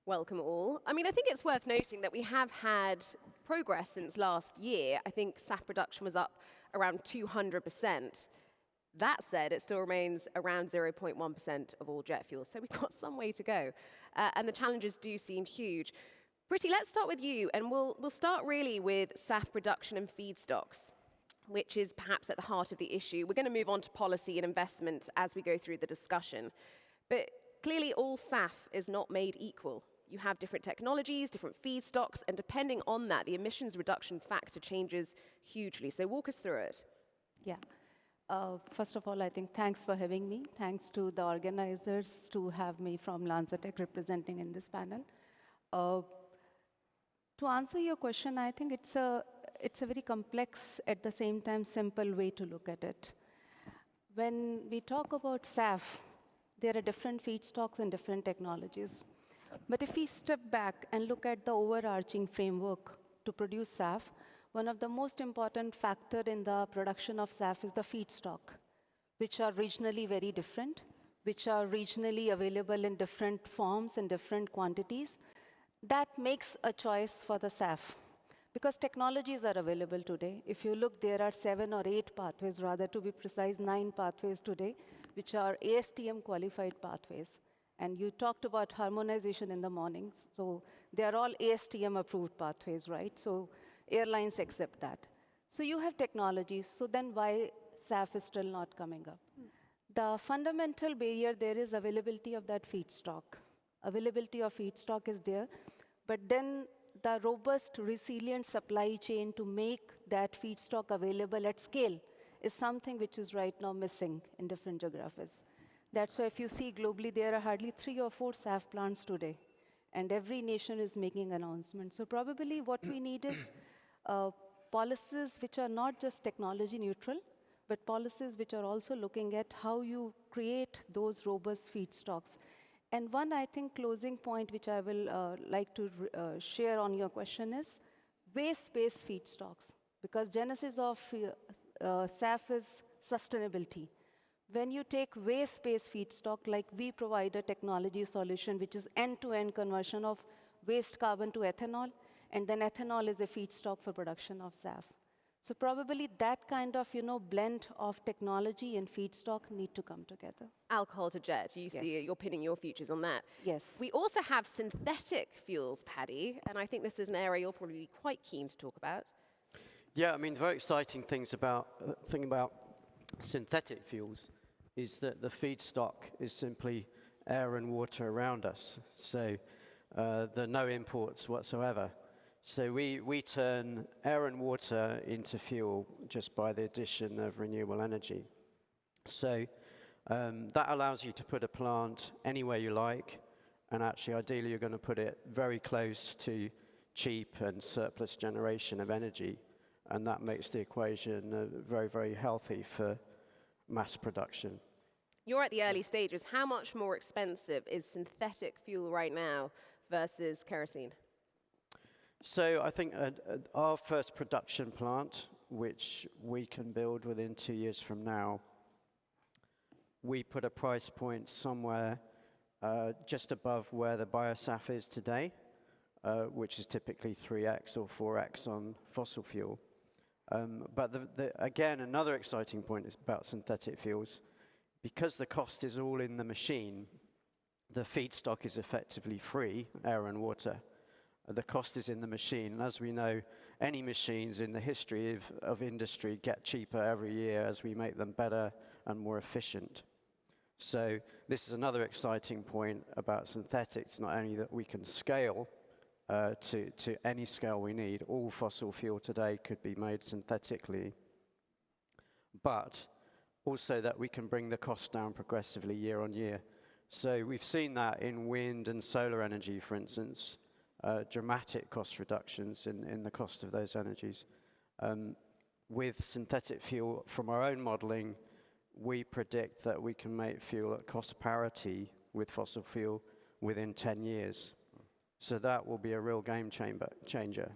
Welcome all. I mean, I think it's worth noting that we have had progress since last year. I think SAF production was up around 200%. That said, it still remains around 0.1% of all jet fuel, so we've got some way to go. And the challenges do seem huge. Priti, let's start with you, and we'll start really with SAF production and feedstocks, which is perhaps at the heart of the issue. We're going to move on to policy and investment as we go through the discussion. But clearly, all SAF is not made equal. You have different technologies, different feedstocks, and depending on that, the emissions reduction factor changes hugely. So walk us through it. Yeah. First of all, I think thanks for having me. Thanks to the organizers to have me from LanzaTech representing in this panel. To answer your question, I think it's a very complex, at the same time, simple way to look at it. When we talk about SAF, there are different feedstocks and different technologies. But if we step back and look at the overarching framework to produce SAF, one of the most important factors in the production of SAF is the feedstock, which are regionally very different, which are regionally available in different forms and different quantities. That makes a choice for the SAF, because technologies are available today. If you look, there are 7 or 8 pathways, rather to be precise, 9 pathways today, which are ASTM qualified pathways. And you talked about harmonization in the morning. So they are all ASTM approved pathways, right? So airlines accept that. So you have technologies. So then why SAF is still not coming up? The fundamental barrier there is availability of that feedstock. Availability of feedstock is there. But then the robust, resilient supply chain to make that feedstock available at scale is something which is right now missing in different geographies. That's why if you see globally, there are hardly 3 or 4 SAF plants today. And every nation is making announcements. So probably what we need is policies which are not just technology neutral, but policies which are also looking at how you create those robust feedstocks. And one, I think, closing point which I will like to share on your question is waste-based feedstocks. Because genesis of SAF is sustainability. When you take waste-based feedstock, like we provide a technology solution, which is end-to-end conversion of waste carbon to ethanol, and then ethanol is a feedstock for production of SAF. So probably that kind of blend of technology and feedstock need to come together. Alcohol to jet, you see you're pinning your futures on that. Yes. We also have synthetic fuels, Paddy, and I think this is an area you'll probably be quite keen to talk about. Yeah, I mean, the very exciting thing about synthetic fuels is that the feedstock is simply air and water around us. So there are no imports whatsoever. So we turn air and water into fuel just by the addition of renewable energy. So that allows you to put a plant anywhere you like, and actually, ideally, you're going to put it very close to cheap and surplus generation of energy, and that makes the equation very, very healthy for mass production. You're at the early stages. How much more expensive is synthetic fuel right now versus kerosene? So I think our first production plant, which we can build within 2 years from now, we put a price point somewhere just above where the biosaf is today, which is typically 3x or 4x on fossil fuel. But again, another exciting point is about synthetic fuels. Because the cost is all in the machine, the feedstock is effectively free, air and water. The cost is in the machine. And as we know, any machines in the history of industry get cheaper every year as we make them better and more efficient. So this is another exciting point about synthetics, not only that we can scale to any scale we need. All fossil fuel today could be made synthetically, but also that we can bring the cost down progressively year on year. So we've seen that in wind and solar energy, for instance, dramatic cost reductions in the cost of those energies. With synthetic fuel, from our own modeling, we predict that we can make fuel at cost parity with fossil fuel within 10 years. So that will be a real game changer.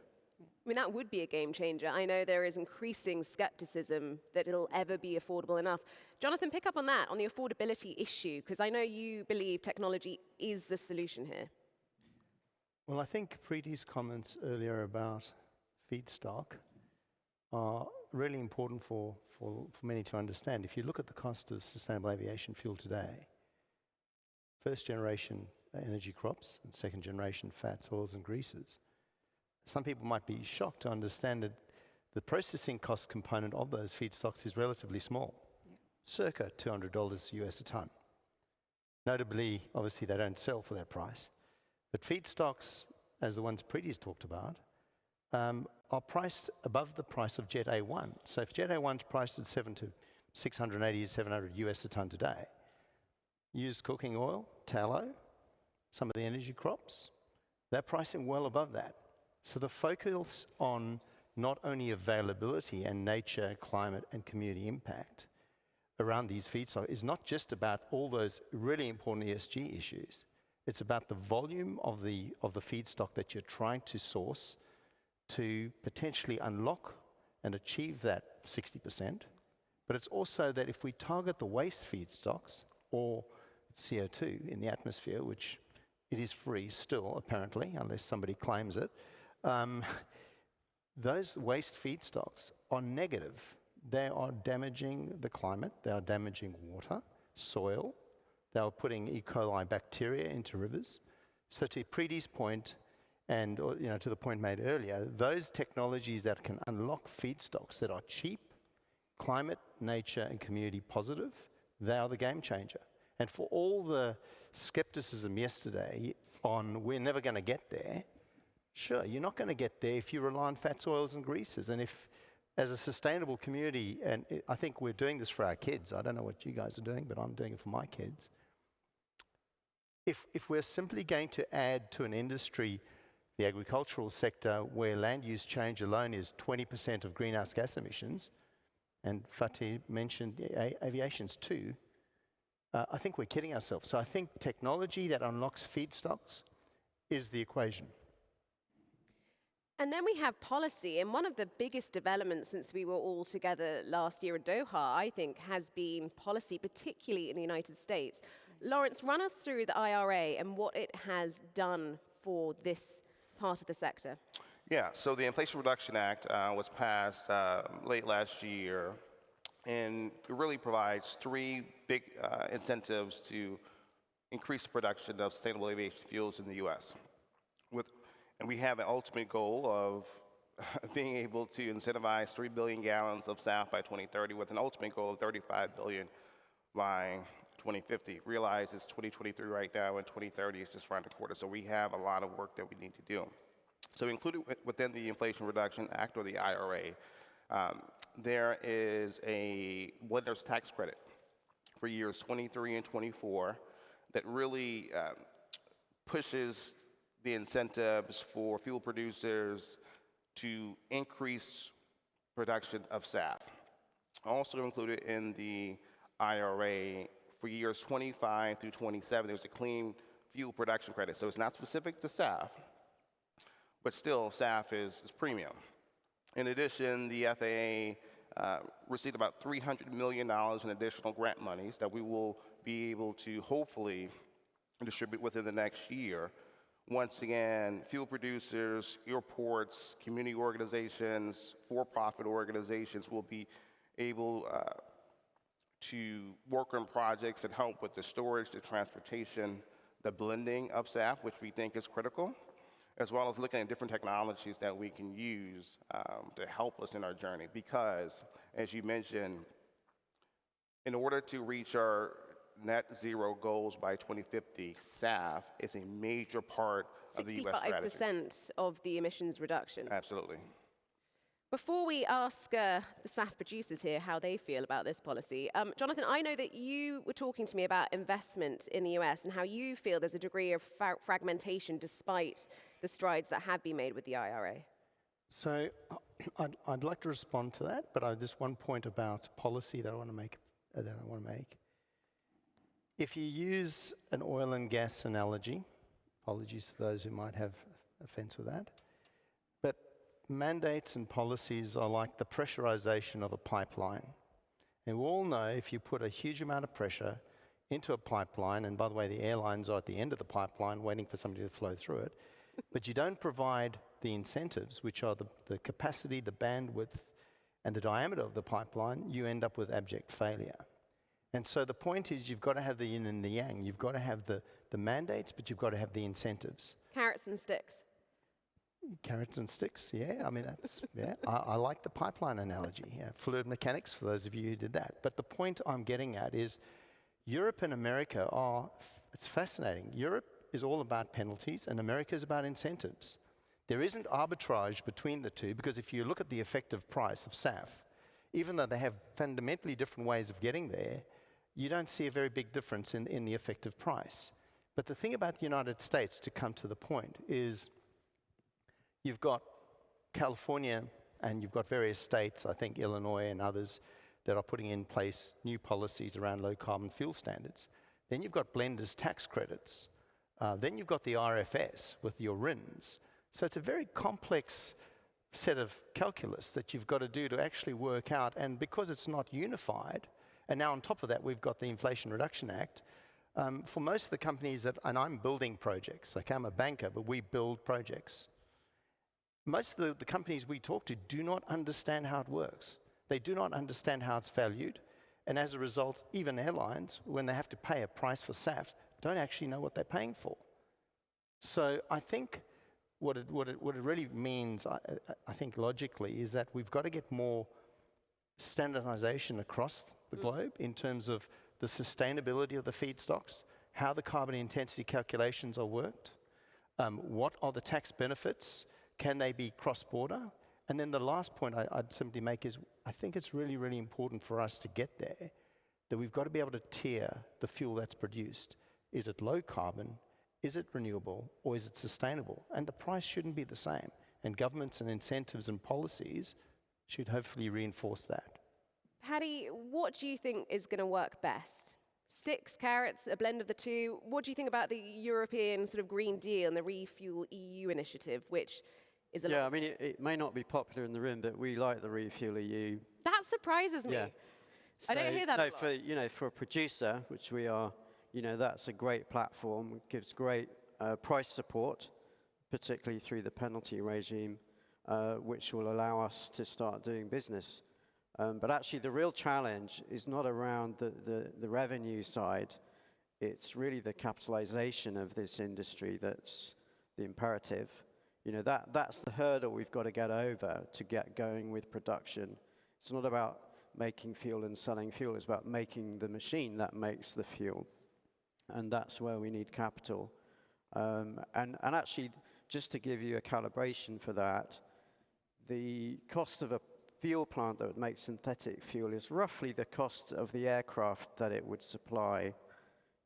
I mean, that would be a game changer. I know there is increasing skepticism that it'll ever be affordable enough. Jonathan, pick up on that, on the affordability issue, because I know you believe technology is the solution here. Well, I think Preeti's comments earlier about feedstock are really important for many to understand. If you look at the cost of sustainable aviation fuel today, first generation energy crops and second generation fats, oils and greases, some people might be shocked to understand that the processing cost component of those feedstocks is relatively small, circa $200 US a ton. Notably, obviously, they don't sell for that price. But feedstocks, as the ones Preeti's talked about, are priced above the price of Jet A1. So if Jet A1 is priced at 680 to 700 US a ton today, used cooking oil, tallow, some of the energy crops, they're pricing well above that. So the focus on not only availability and nature, climate, and community impact around these feedstocks is not just about all those really important ESG issues. It's about the volume of the feedstock that you're trying to source to potentially unlock and achieve that 60%. But it's also that if we target the waste feedstocks or CO2 in the atmosphere, which it is free still, apparently, unless somebody claims it, those waste feedstocks are negative. They are damaging the climate, they are damaging water, soil, they are putting E. coli bacteria into rivers. So to Preeti's point, and to the point made earlier, those technologies that can unlock feedstocks that are cheap, climate, nature, and community positive, they are the game changer. And for all the skepticism yesterday on we're never going to get there, sure, you're not going to get there if you rely on fats, oils, and greases. And if, as a sustainable community, and I think we're doing this for our kids, I don't know what you guys are doing, but I'm doing it for my kids. If we're simply going to add to an industry, the agricultural sector, where land use change alone is 20% of greenhouse gas emissions, and Fatih mentioned aviation's too, I think we're kidding ourselves. So I think technology that unlocks feedstocks is the equation. And then we have policy, and one of the biggest developments since we were all together last year in Doha, I think, has been policy, particularly in the United States. Lawrence, run us through the IRA and what it has done for this part of the sector. Yeah, so the Inflation Reduction Act was passed late last year, and it really provides three big incentives to increase the production of sustainable aviation fuels in the U.S. And we have an ultimate goal of being able to incentivize 3 billion gallons of SAF by 2030, with an ultimate goal of 35 billion by 2050. Realize it's 2023 right now, and 2030 is just around the corner. So we have a lot of work that we need to do. So included within the Inflation Reduction Act, or the IRA, there is a blender's tax credit for years 23 and 24 that really pushes the incentives for fuel producers to increase production of SAF. Also included in the IRA for years 25 through 27, there's a clean fuel production credit. So it's not specific to SAF, but still SAF is premium. In addition, the FAA received about $300 million in additional grant monies that we will be able to hopefully distribute within the next year. Once again, fuel producers, airports, community organizations, for-profit organizations will be able to work on projects that help with the storage, the transportation, the blending of SAF, which we think is critical, as well as looking at different technologies that we can use to help us in our journey. Because, as you mentioned, in order to reach our net zero goals by 2050, SAF is a major part of the U.S. strategy. 65% of the emissions reduction. Absolutely. Before we ask the SAF producers here how they feel about this policy, Jonathan, I know that you were talking to me about investment in the US and how you feel there's a degree of fragmentation despite the strides that have been made with the IRA. So I'd like to respond to that, but just one point about policy that I want to make. If you use an oil and gas analogy, apologies to those who might have offense with that, but mandates and policies are like the pressurization of a pipeline. And we all know if you put a huge amount of pressure into a pipeline, and by the way, the airlines are at the end of the pipeline waiting for somebody to flow through it, but you don't provide the incentives, which are the capacity, the bandwidth, and the diameter of the pipeline, you end up with abject failure. And so the point is you've got to have the yin and the yang. You've got to have the mandates, but you've got to have the incentives. Carrots and sticks. Carrots and sticks, yeah. I mean, that's, yeah. I like the pipeline analogy. Yeah. Fluid mechanics, for those of you who did that. But the point I'm getting at is Europe and America are, it's fascinating. Europe is all about penalties and America is about incentives. There isn't arbitrage between the two because if you look at the effective price of SAF, even though they have fundamentally different ways of getting there, you don't see a very big difference in the effective price. But the thing about the United States, to come to the point, is you've got California and you've got various states, I think Illinois and others, that are putting in place new policies around low carbon fuel standards. Then you've got blenders tax credits. Then you've got the RFS with your RINs. So it's a very complex set of calculus that you've got to do to actually work out. And because it's not unified, and now on top of that, we've got the Inflation Reduction Act, for most of the companies that, and I'm building projects, okay, I'm a banker, but we build projects. Most of the companies we talk to do not understand how it works. They do not understand how it's valued. And as a result, even airlines, when they have to pay a price for SAF, don't actually know what they're paying for. So I think what it really means, I think logically, is that we've got to get more standardization across the globe in terms of the sustainability of the feedstocks, how the carbon intensity calculations are worked, what are the tax benefits, can they be cross-border? And then the last point I'd simply make is I think it's really, really important for us to get there, that we've got to be able to tier the fuel that's produced. Is it low carbon? Is it renewable? Or is it sustainable? And the price shouldn't be the same. And governments and incentives and policies should hopefully reinforce that. Paddy, what do you think is going to work best? Sticks, carrots, a blend of the two? What do you think about the European sort of Green Deal and the Refuel EU initiative, which is a lot? Yeah, I mean, it may not be popular in the room, but we like the Refuel EU. That surprises me. Yeah. I don't hear that a lot. For a producer, which we are, that's a great platform. It gives great price support, particularly through the penalty regime, which will allow us to start doing business. But actually, the real challenge is not around the revenue side. It's really the capitalization of this industry that's the imperative. That's the hurdle we've got to get over to get going with production. It's not about making fuel and selling fuel. It's about making the machine that makes the fuel. And that's where we need capital. And actually, just to give you a calibration for that, the cost of a fuel plant that would make synthetic fuel is roughly the cost of the aircraft that it would supply.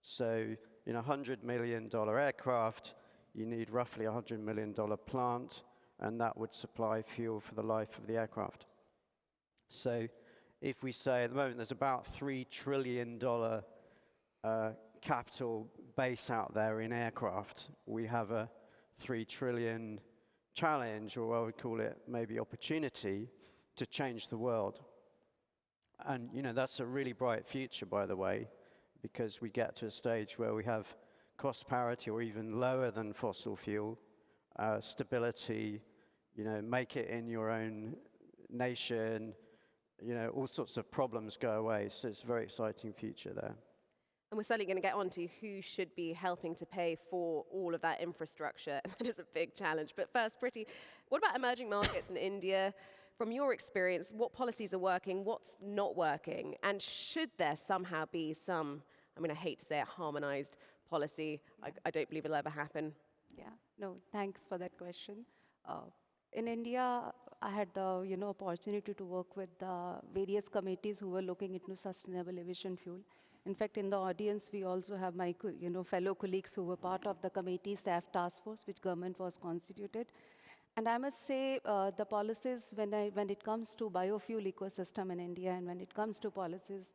So in a $100 million aircraft, you need roughly a $100 million plant, and that would supply fuel for the life of the aircraft. So if we say at the moment there's about $3 trillion capital base out there in aircraft, we have a 3 trillion challenge, or I would call it maybe opportunity, to change the world. And that's a really bright future, by the way, because we get to a stage where we have cost parity or even lower than fossil fuel, stability, make it in your own nation, all sorts of problems go away. So it's a very exciting future there. And we're certainly going to get on to who should be helping to pay for all of that infrastructure. That is a big challenge. But first, Priti, what about emerging markets in India? From your experience, what policies are working, what's not working? And should there somehow be some, I hate to say it, harmonized policy? I don't believe it'll ever happen. Yeah, no, thanks for that question. In India, I had the opportunity to work with the various committees who were looking into sustainable aviation fuel. In fact, in the audience, we also have my fellow colleagues who were part of the committee SAF task force, which government was constituted. And I must say, the policies, when it comes to biofuel ecosystem in India and when it comes to policies,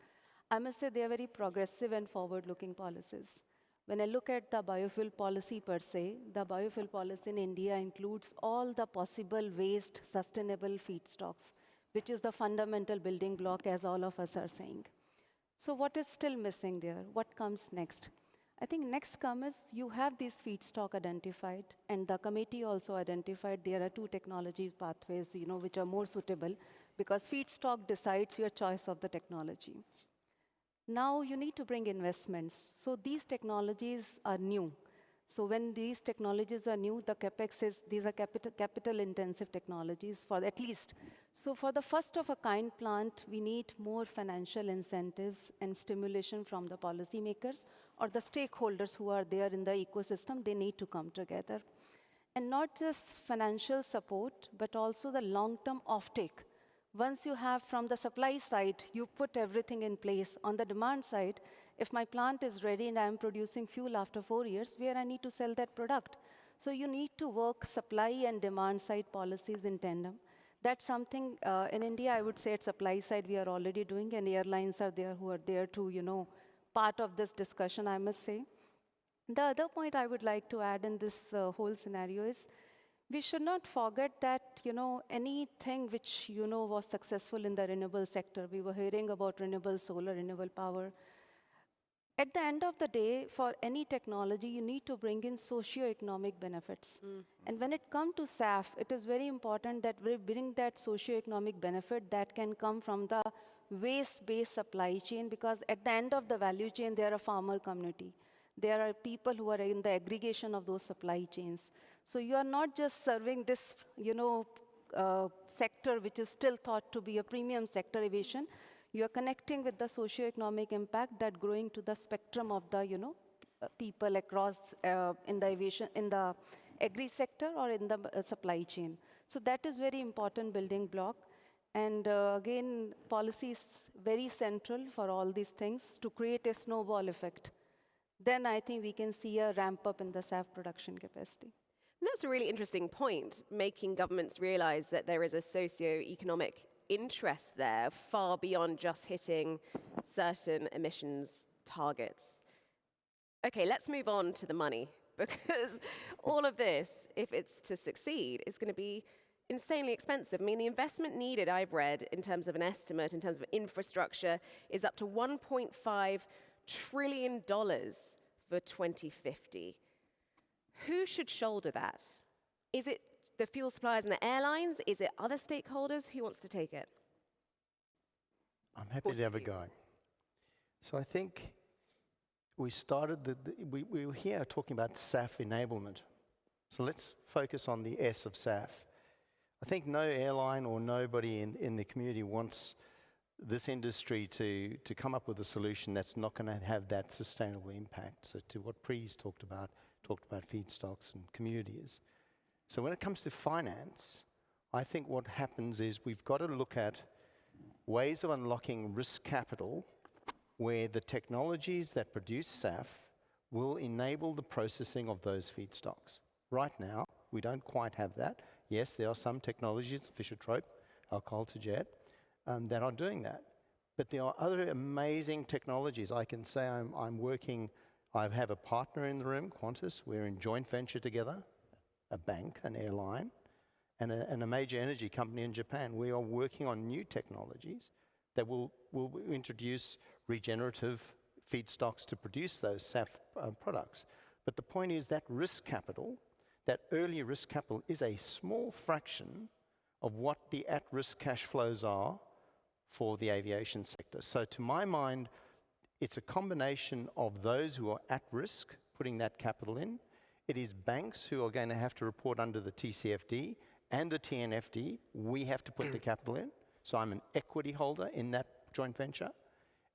I must say they are very progressive and forward-looking policies. When I look at the biofuel policy per se, the biofuel policy in India includes all the possible waste sustainable feedstocks, which is the fundamental building block, as all of us are saying. So what is still missing there? What comes next? I think next come is you have these feedstock identified, and the committee also identified there are two technology pathways, which are more suitable, because feedstock decides your choice of the technology. Now you need to bring investments. So these technologies are new. So when these technologies are new, the capex these are capital intensive technologies for at least. So for the first of a kind plant, we need more financial incentives and stimulation from the policymakers or the stakeholders who are there in the ecosystem. They need to come together. And not just financial support, but also the long-term offtake. Once you have from the supply side, you put everything in place. On the demand side, if my plant is ready and I'm producing fuel after 4 years, where I need to sell that product. So you need to work supply and demand side policies in tandem. That's something in India, I would say at supply side, we are already doing, and airlines are there who are there to, part of this discussion, I must say. The other point I would like to add in this whole scenario is, we should not forget that, anything which, was successful in the renewable sector, we were hearing about renewable solar, renewable power. At the end of the day, for any technology, you need to bring in socio-economic benefits. And when it comes to SAF, it is very important that we bring that socio-economic benefit that can come from the waste-based supply chain, because at the end of the value chain, there are farmer community. There are people who are in the aggregation of those supply chains. So you are not just serving this, sector which is still thought to be a premium sector, aviation. You are connecting with the socio-economic impact that growing to the spectrum of the, people across in the aviation, in the agri sector or in the supply chain. So that is very important building block. And again, policy is very central for all these things to create a snowball effect. Then I think we can see a ramp up in the SAF production capacity. And that's a really interesting point, making governments realize that there is a socio-economic interest there far beyond just hitting certain emissions targets. Okay, let's move on to the money, because all of this, if it's to succeed, is going to be insanely expensive. I mean, the investment needed, I've read, in terms of an estimate, in terms of infrastructure, is up to $1.5 trillion for 2050. Who should shoulder that? Is it the fuel suppliers and the airlines? Is it other stakeholders? Who wants to take it? I'm happy to have a go. So I think we started, we were here talking about SAF enablement. So let's focus on the S of SAF. I think no airline or nobody in the community wants this industry to come up with a solution that's not going to have that sustainable impact. So to what Pree's talked about feedstocks and communities. So when it comes to finance, I think what happens is we've got to look at ways of unlocking risk capital where the technologies that produce SAF will enable the processing of those feedstocks. Right now, we don't quite have that. Yes, there are some technologies, Fischer-Tropsch, alcohol-to-jet, that are doing that. But there are other amazing technologies. I can say I have a partner in the room, Qantas. We're in joint venture together, a bank, an airline, and a major energy company in Japan. We are working on new technologies that will introduce regenerative feedstocks to produce those SAF products. But the point is that risk capital, that early risk capital, is a small fraction of what the at-risk cash flows are for the aviation sector. So to my mind, it's a combination of those who are at risk, putting that capital in. It is banks who are going to have to report under the TCFD and the TNFD. We have to put the capital in. So I'm an equity holder in that joint venture.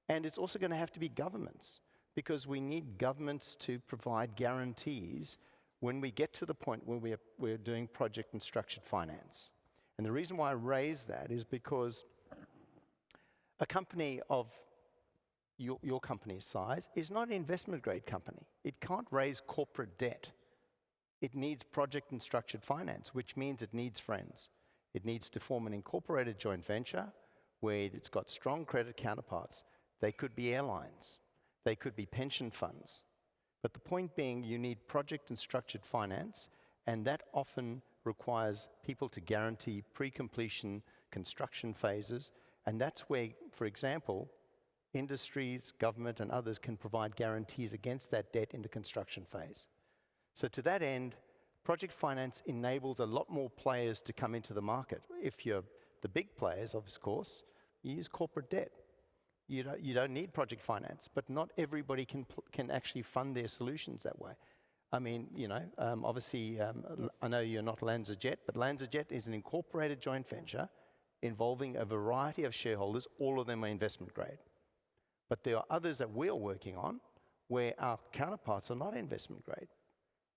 And it's also going to have to be governments, because we need governments to provide guarantees when we get to the point where we're doing project and structured finance. And the reason why I raise that is because a company of your company's size is not an investment grade company. It can't raise corporate debt. It needs project and structured finance, which means it needs friends. It needs to form an incorporated joint venture where it's got strong credit counterparts. They could be airlines. They could be pension funds. But the point being, you need project and structured finance, and that often requires people to guarantee pre-completion construction phases. And that's where, for example, industries, government, and others can provide guarantees against that debt in the construction phase. So to that end, project finance enables a lot more players to come into the market. If you're the big players, of course, you use corporate debt. You don't need project finance, but not everybody can actually fund their solutions that way. I mean, obviously, I know you're not LanzaJet, but LanzaJet is an incorporated joint venture involving a variety of shareholders. All of them are investment grade. But there are others that we're working on where our counterparts are not investment grade,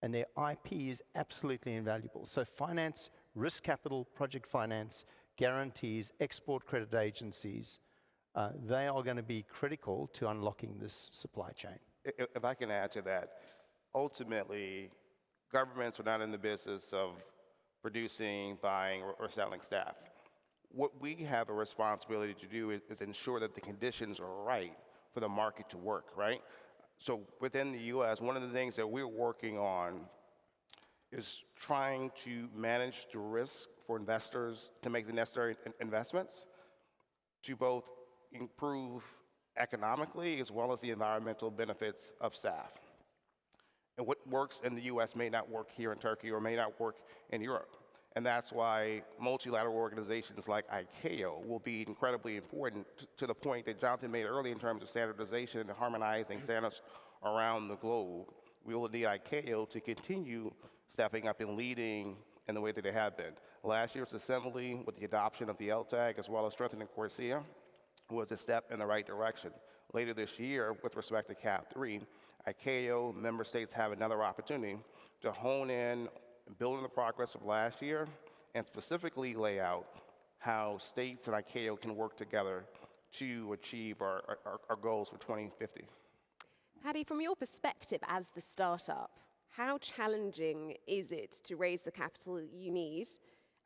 and their IP is absolutely invaluable. So finance, risk capital, project finance, guarantees, export credit agencies, they are going to be critical to unlocking this supply chain. If I can add to that, ultimately, governments are not in the business of producing, buying, or selling staff. What we have a responsibility to do is ensure that the conditions are right for the market to work, right? So within the US, one of the things that we're working on is trying to manage the risk for investors to make the necessary investments to both improve economically as well as the environmental benefits of SAF. And what works in the US may not work here in Turkey or may not work in Europe. And that's why multilateral organizations like ICAO will be incredibly important to the point that Jonathan made earlier in terms of standardization and harmonizing standards around the globe. We will need ICAO to continue stepping up and leading in the way that they have been. Last year's assembly, with the adoption of the LTAG as well as strengthening CORSIA, was a step in the right direction. Later this year, with respect to CAP3, ICAO member states have another opportunity to hone in, build on the progress of last year, and specifically lay out how states and ICAO can work together to achieve our goals for 2050. Paddy, from your perspective as the startup, how challenging is it to raise the capital you need?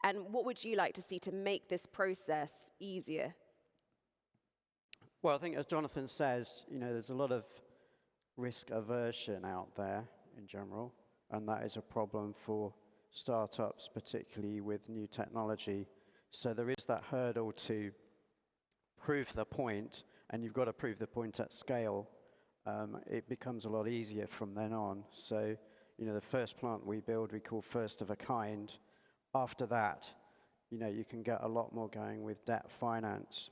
And what would you like to see to make this process easier? Well, I think as Jonathan says, there's a lot of risk aversion out there in general, and that is a problem for startups, particularly with new technology. So there is that hurdle to prove the point, and you've got to prove the point at scale. It becomes a lot easier from then on. So, the first plant we build, we call first of a kind. After that, you can get a lot more going with debt finance.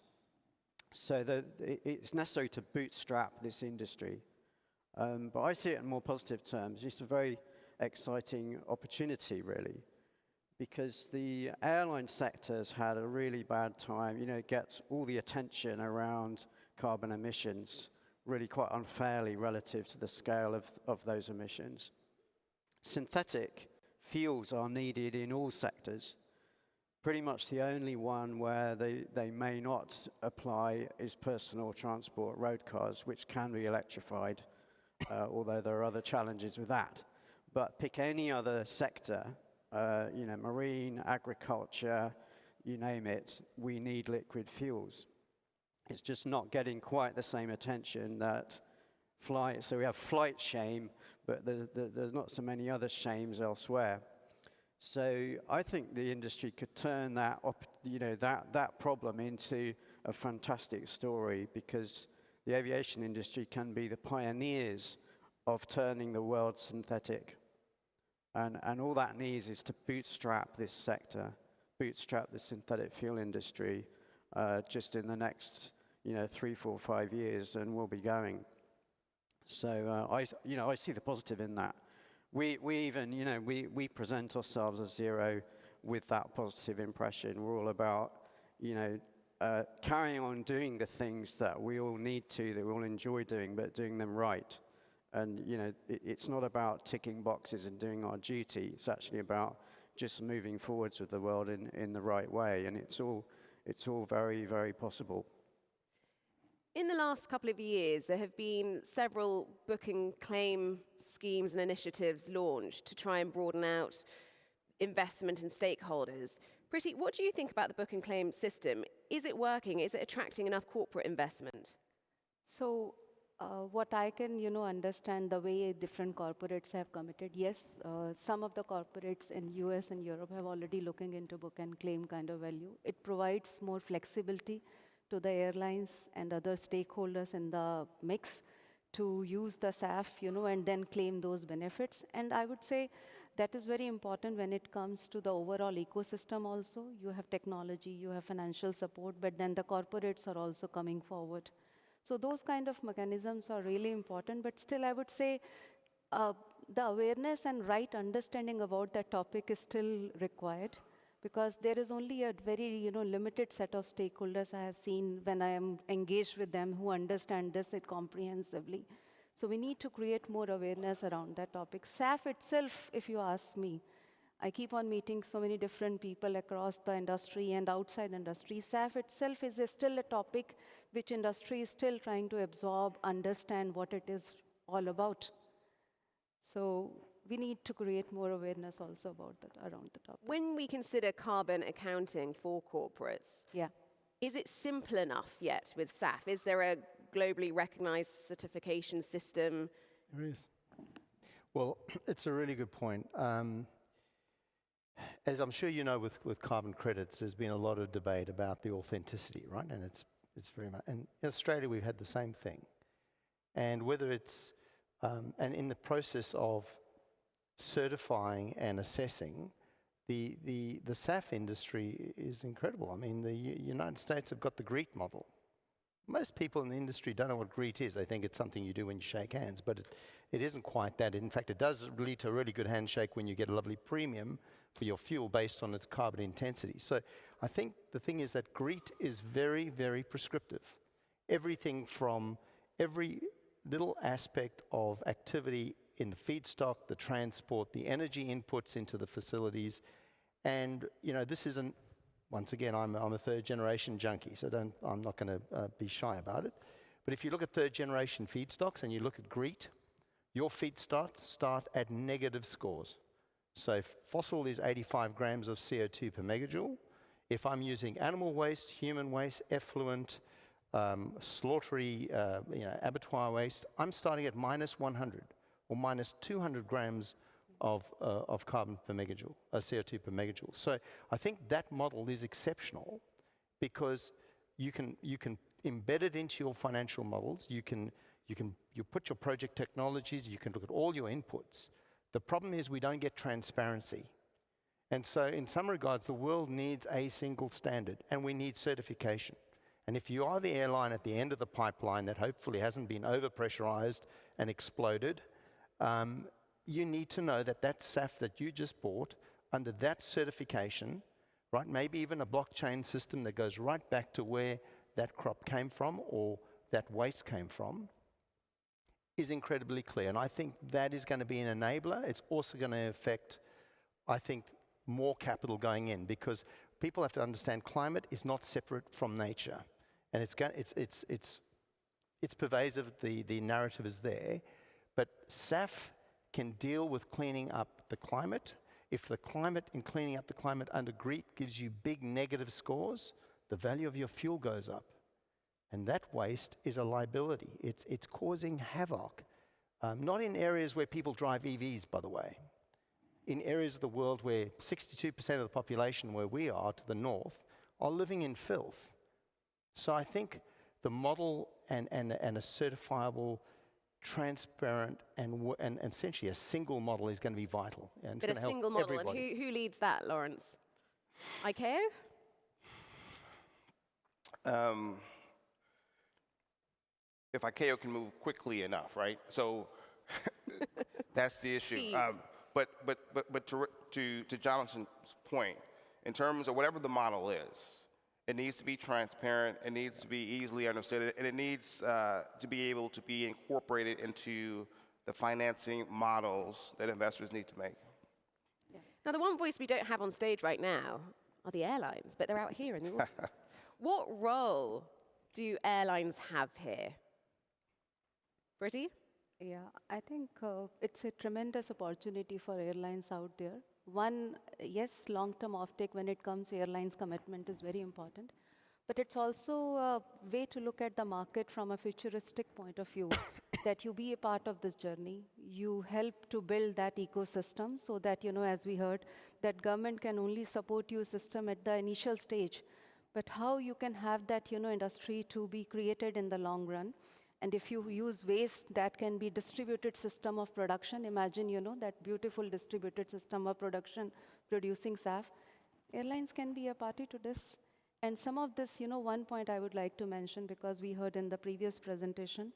So it's necessary to bootstrap this industry. But I see it in more positive terms. It's a very exciting opportunity, really, because the airline sector has had a really bad time. It gets all the attention around carbon emissions, really quite unfairly relative to the scale of those emissions. Synthetic fuels are needed in all sectors. Pretty much the only one where they may not apply is personal transport, road cars, which can be electrified, although there are other challenges with that. But pick any other sector, marine, agriculture, you name it, we need liquid fuels. It's just not getting quite the same attention that flight. So we have flight shame, but there's not so many other shames elsewhere. So I think the industry could turn that problem into a fantastic story, because the aviation industry can be the pioneers of turning the world synthetic. And all that needs is to bootstrap this sector, bootstrap the synthetic fuel industry just in the next 3, 4, 5 years, and we'll be going. So I see the positive in that. We even, we present ourselves as zero with that positive impression. We're all about, carrying on doing the things that we all need to, that we all enjoy doing, but doing them right. And, it's not about ticking boxes and doing our duty. It's actually about just moving forwards with the world in the right way. And it's all very, very possible. In the last couple of years, there have been several book and claim schemes and initiatives launched to try and broaden out investment and stakeholders. Priti, what do you think about the book and claim system? Is it working? Is it attracting enough corporate investment? So what I can, understand the way different corporates have committed, yes, some of the corporates in US and Europe have already looking into book and claim kind of value. It provides more flexibility to the airlines and other stakeholders in the mix to use the SAF, and then claim those benefits. And I would say that is very important when it comes to the overall ecosystem also. You have technology, you have financial support, but then the corporates are also coming forward. So those kind of mechanisms are really important, but still I would say the awareness and right understanding about that topic is still required, because there is only a very limited set of stakeholders I have seen when I am engaged with them who understand this comprehensively. So we need to create more awareness around that topic. SAF itself, if you ask me, I keep on meeting so many different people across the industry and outside industry. SAF itself is still a topic which industry is still trying to absorb, understand what it is all about. So we need to create more awareness also about that, around the topic. When we consider carbon accounting for corporates, Yeah. is it simple enough yet with SAF? Is there a globally recognized certification system? There is. Well, it's a really good point. As I'm sure you know, with carbon credits, there's been a lot of debate about the authenticity, right? And it's very much, and in Australia, we've had the same thing. And whether it's, and in the process of certifying and assessing, the SAF industry is incredible. I mean, the United States have got the GREET model. Most people in the industry don't know what GREET is. They think it's something you do when you shake hands, but it isn't quite that. In fact, it does lead to a really good handshake when you get a lovely premium for your fuel based on its carbon intensity. So I think the thing is that GREET is very, very prescriptive. Everything from every little aspect of activity in the feedstock, the transport, the energy inputs into the facilities. And, this isn't, once again, I'm a third generation junkie, so I'm not going to be shy about it. But if you look at third generation feedstocks and you look at GREET, your feedstocks start at negative scores. So fossil is 85 grams of CO2 per megajoule. If I'm using animal waste, human waste, effluent, slaughtery, abattoir waste, I'm starting at minus 100 or minus 200 grams of carbon per megajoule, CO2 per megajoule. So I think that model is exceptional because you can embed it into your financial models. You put your project technologies. You can look at all your inputs. The problem is we don't get transparency. And so in some regards, the world needs a single standard, and we need certification. And if you are the airline at the end of the pipeline that hopefully hasn't been overpressurized and exploded, you need to know that that SAF that you just bought, under that certification, right, maybe even a blockchain system that goes right back to where that crop came from or that waste came from, is incredibly clear. And I think that is going to be an enabler. It's also going to affect, I think, more capital going in, because people have to understand climate is not separate from nature. And it's pervasive, the narrative is there. But SAF can deal with cleaning up the climate. If the climate and cleaning up the climate under GREET gives you big negative scores, the value of your fuel goes up. And that waste is a liability. It's causing havoc. Not in areas where people drive EVs, by the way. In areas of the world where 62% of the population where we are to the north are living in filth. So I think the model and a certifiable, transparent, and essentially a single model is going to be vital. And it's But a single model, everybody. and who leads that, Lawrence? ICAO? If ICAO can move quickly enough, right? So that's the issue. Steve. But to Jonathan's point, in terms of whatever the model is, it needs to be transparent, it needs to be easily understood, and it needs to be able to be incorporated into the financing models that investors need to make. Yeah. Now, the one voice we don't have on stage right now are the airlines, but they're out here in the audience. What role do airlines have here? Brittany? Yeah, I think it's a tremendous opportunity for airlines out there. One, yes, long-term offtake when it comes, airlines' commitment is very important. But it's also a way to look at the market from a futuristic point of view, that you be a part of this journey. You help to build that ecosystem so that, as we heard, that government can only support you system at the initial stage. but how you can have that, industry to be created in the long run. And if you use waste, that can be distributed system of production. Imagine, that beautiful distributed system of production producing SAF. Airlines can be a party to this. And some of this, one point I would like to mention, because we heard in the previous presentation,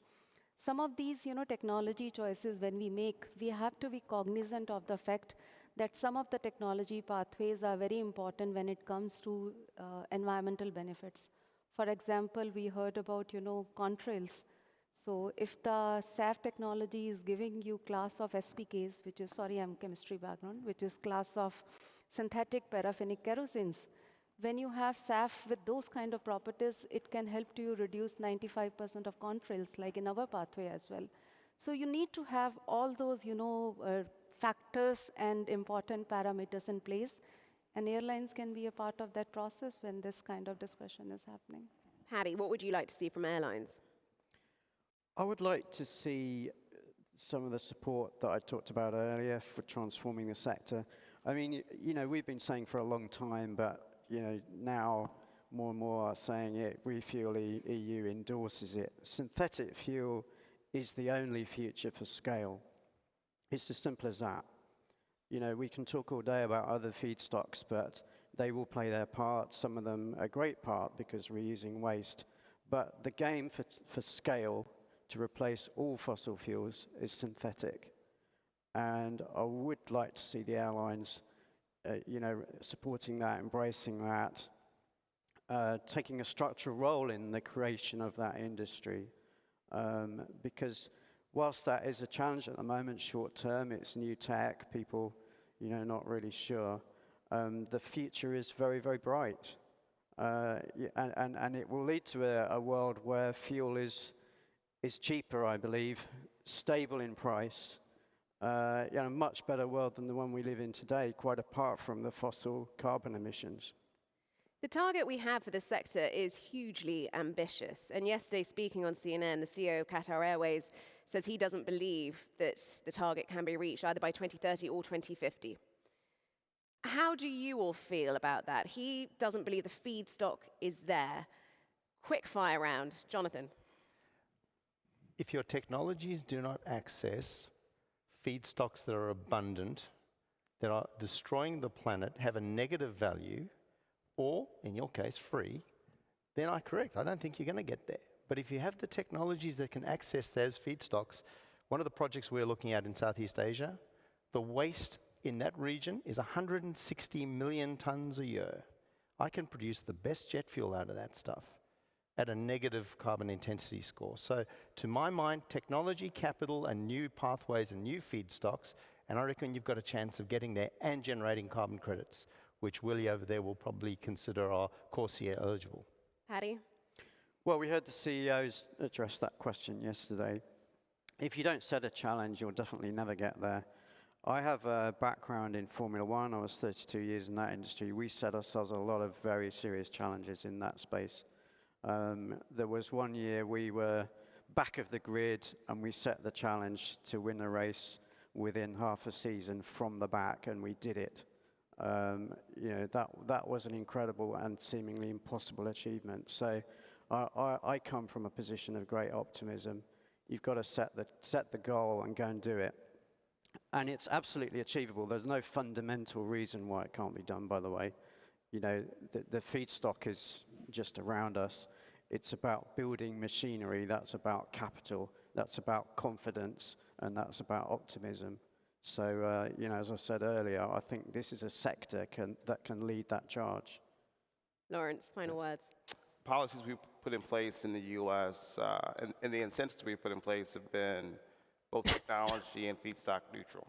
some of these, technology choices when we make, we have to be cognizant of the fact that some of the technology pathways are very important when it comes to environmental benefits. For example, we heard about, contrails. So if the SAF technology is giving you class of SPKs, which is, sorry, I'm chemistry background, which is class of synthetic paraffinic kerosenes, when you have SAF with those kind of properties, it can help you reduce 95% of contrails, like in our pathway as well. So you need to have all those, factors and important parameters in place, and airlines can be a part of that process when this kind of discussion is happening. Patty, what would you like to see from airlines? I would like to see some of the support that I talked about earlier for transforming the sector. I mean, we've been saying for a long time, but now more and more are saying it, Refuel EU endorses it. Synthetic fuel is the only future for scale. It's as simple as that. We can talk all day about other feedstocks, but they will play their part, some of them a great part because we're using waste. But the game for scale to replace all fossil fuels is synthetic. And I would like to see the airlines supporting that, embracing that, taking a structural role in the creation of that industry. Because whilst that is a challenge at the moment, short term, it's new tech, people, not really sure. The future is very, very bright. And it will lead to a world where fuel is cheaper, I believe, stable in price, a much better world than the one we live in today, quite apart from the fossil carbon emissions. The target we have for this sector is hugely ambitious. And yesterday, speaking on CNN, the CEO of Qatar Airways says he doesn't believe that the target can be reached either by 2030 or 2050. How do you all feel about that? He doesn't believe the feedstock is there. Quick fire round. Jonathan. If your technologies do not access feedstocks that are abundant, that are destroying the planet, have a negative value, or, in your case, free, then I'm correct. I don't think you're going to get there. But if you have the technologies that can access those feedstocks, one of the projects we're looking at in Southeast Asia, the waste in that region is 160 million tons a year. I can produce the best jet fuel out of that stuff at a negative carbon intensity score. So to my mind, technology, capital, and new pathways and new feedstocks, and I reckon you've got a chance of getting there and generating carbon credits, which Willie over there will probably consider are CORSIA eligible. Patty? Well, we heard the CEOs address that question yesterday. If you don't set a challenge, you'll definitely never get there. I have a background in Formula One. I was 32 years in that industry. We set ourselves a lot of very serious challenges in that space. There was one year we were back of the grid and we set the challenge to win a race within half a season from the back, and we did it. That was an incredible and seemingly impossible achievement. So I come from a position of great optimism. You've got to set the goal and go and do it. And it's absolutely achievable. There's no fundamental reason why it can't be done, by the way. The feedstock is just around us. It's about building machinery. That's about capital. That's about confidence. And that's about optimism. So, as I said earlier, I think this is a sector that can lead that charge. Lawrence, final words. Policies we put in place in the U.S. And the incentives we put in place have been both technology and feedstock neutral.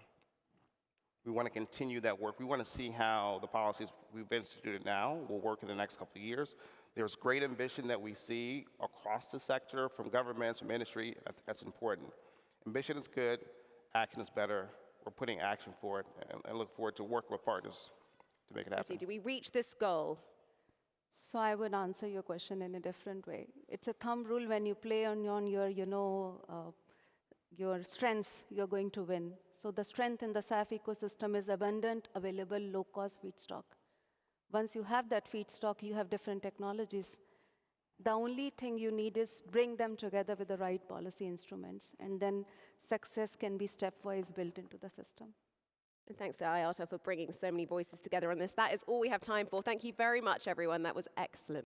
We want to continue that work. We want to see how the policies we've instituted now will work in the next couple of years. There's great ambition that we see across the sector, from governments, from industry. That's important. Ambition is good. Action is better. We're putting action for it, and look forward to working with partners to make it happen. Do we reach this goal? So I would answer your question in a different way. It's a thumb rule: when you play on your strengths, you're going to win. So the strength in the SAF ecosystem is abundant, available, low-cost feedstock. Once you have that feedstock, you have different technologies. The only thing you need is bring them together with the right policy instruments, and then success can be stepwise built into the system. And thanks to IATA for bringing so many voices together on this. That is all we have time for. Thank you very much, everyone. That was excellent.